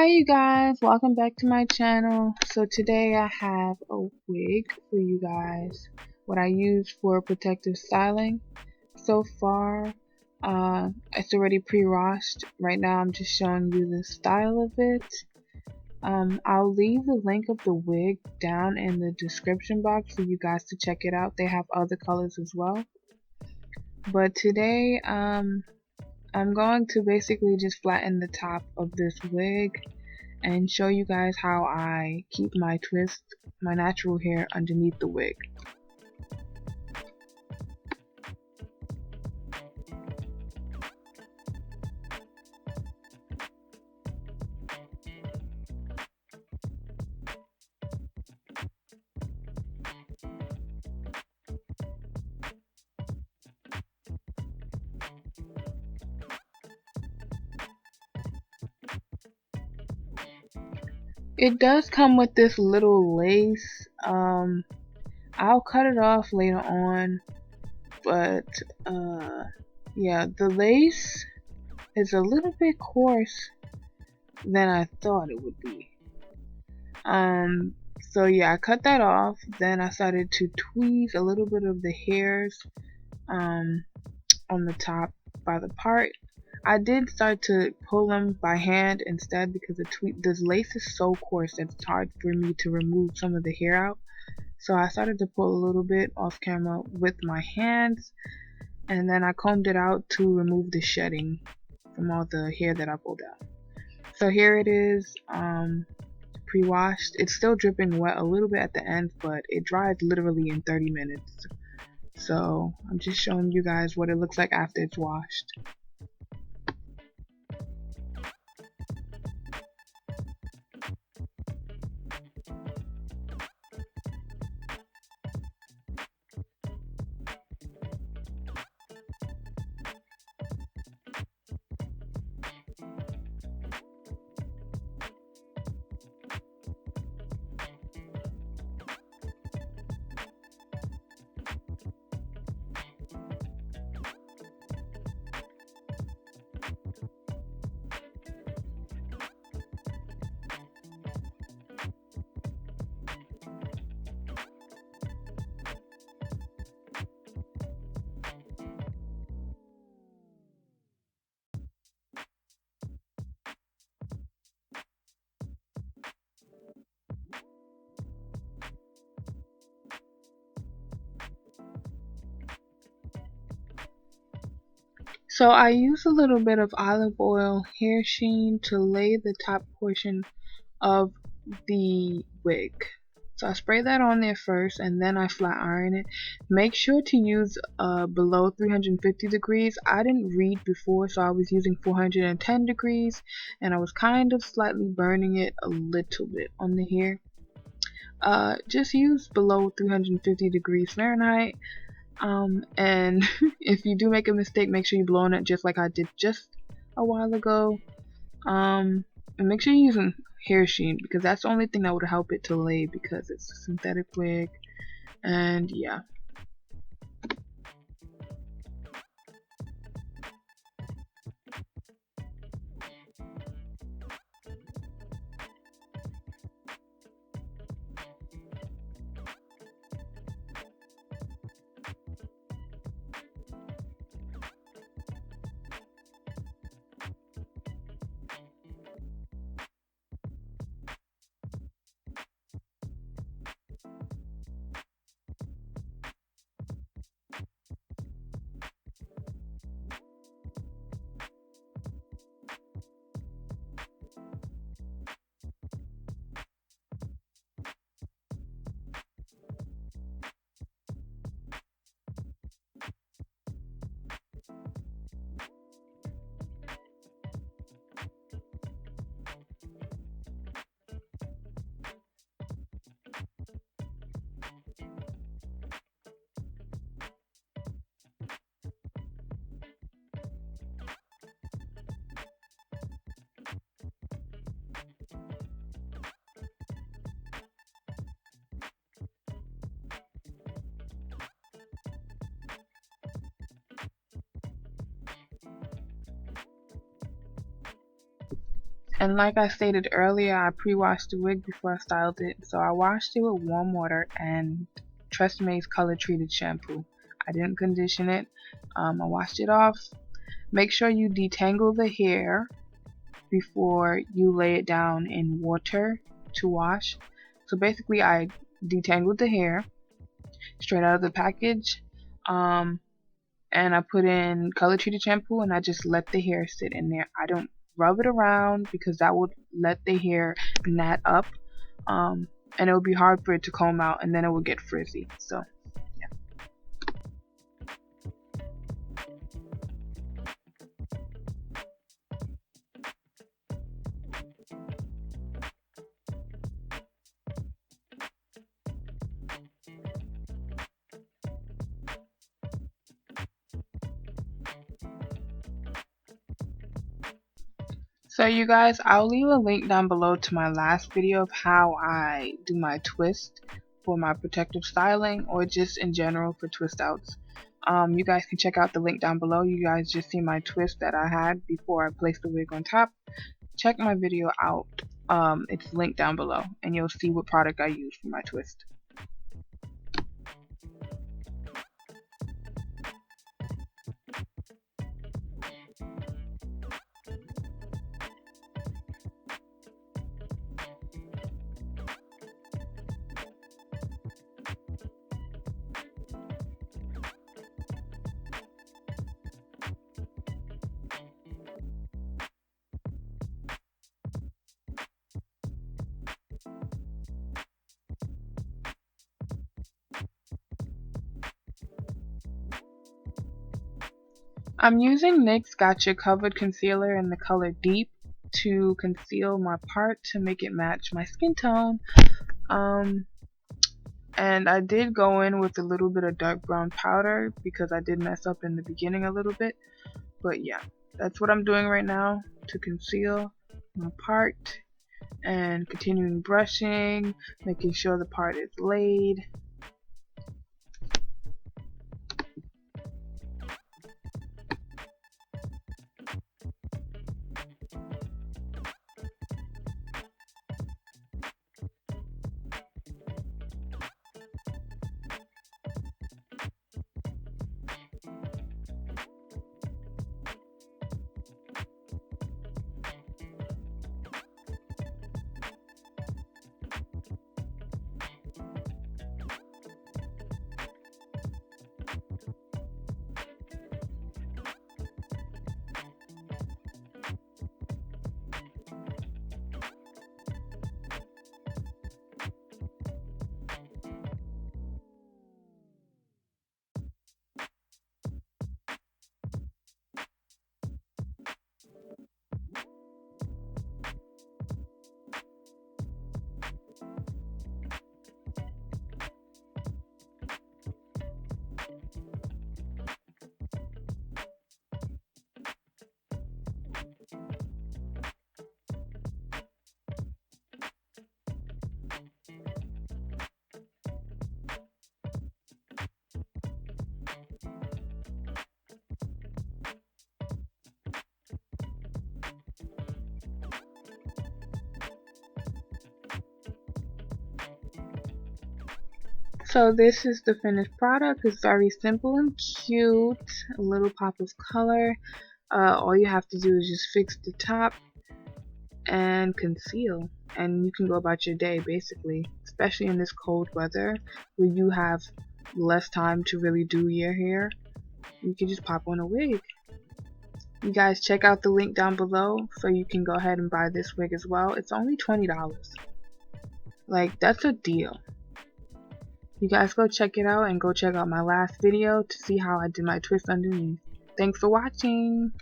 Hi you guys, welcome back to my channel. So today I have a wig for you guys, what I use for protective styling. So far, it's already pre-washed. Right now I'm just showing you the style of it. I'll leave the link of the wig down in the description box for you guys to check it out. They have other colors as well. But today, I'm going to basically just flatten the top of this wig and show you guys how I keep my my natural hair underneath the wig. It does come with this little lace. I'll cut it off later on, but yeah, the lace is a little bit coarse than I thought it would be. So yeah, I cut that off. Then I started to tweeze a little bit of the hairs on the top by the part. I did start to pull them by hand instead because this lace is so coarse that it's hard for me to remove some of the hair out. So I started to pull a little bit off camera with my hands, and then I combed it out to remove the shedding from all the hair that I pulled out. So here it is, pre-washed. It's still dripping wet a little bit at the end, but it dried literally in 30 minutes. So I'm just showing you guys what it looks like after it's washed. So I use a little bit of olive oil hair sheen to lay the top portion of the wig. So I spray that on there first and then I flat iron it. Make sure to use below 350 degrees. I didn't read before, so I was using 410 degrees and I was kind of slightly burning it a little bit on the hair. Just use below 350 degrees Fahrenheit. And if you do make a mistake, make sure you blow on it just like I did just a while ago. And make sure you're using hair sheen because that's the only thing that would help it to lay because it's a synthetic wig. And yeah. And like I stated earlier, I pre-washed the wig before I styled it. So I washed it with warm water and Tresemmé color treated shampoo. I didn't condition it. I washed it off. Make sure you detangle the hair before you lay it down in water to wash. So basically I detangled the hair straight out of the package, and I put in color treated shampoo and I just let the hair sit in there. I don't rub it around because that would let the hair knot up, and it would be hard for it to comb out, and then it would get frizzy. So So you guys, I'll leave a link down below to my last video of how I do my twist for my protective styling, or just in general for twist outs. You guys can check out the link down below. You guys just see my twist that I had before I placed the wig on top. Check my video out. It's linked down below and you'll see what product I use for my twist. I'm using NYX Gotcha Covered Concealer in the color Deep to conceal my part to make it match my skin tone. And I did go in with a little bit of dark brown powder because I did mess up in the beginning a little bit. But yeah, that's what I'm doing right now to conceal my part, and continuing brushing, making sure the part is laid. So this is the finished product. It's very simple and cute, a little pop of color. All you have to do is just fix the top and conceal, and you can go about your day basically, especially in this cold weather where you have less time to really do your hair. You can just pop on a wig. You guys check out the link down below so you can go ahead and buy this wig as well. It's only $20. Like, that's a deal. You guys go check it out, and go check out my last video to see how I did my twist underneath. Thanks for watching.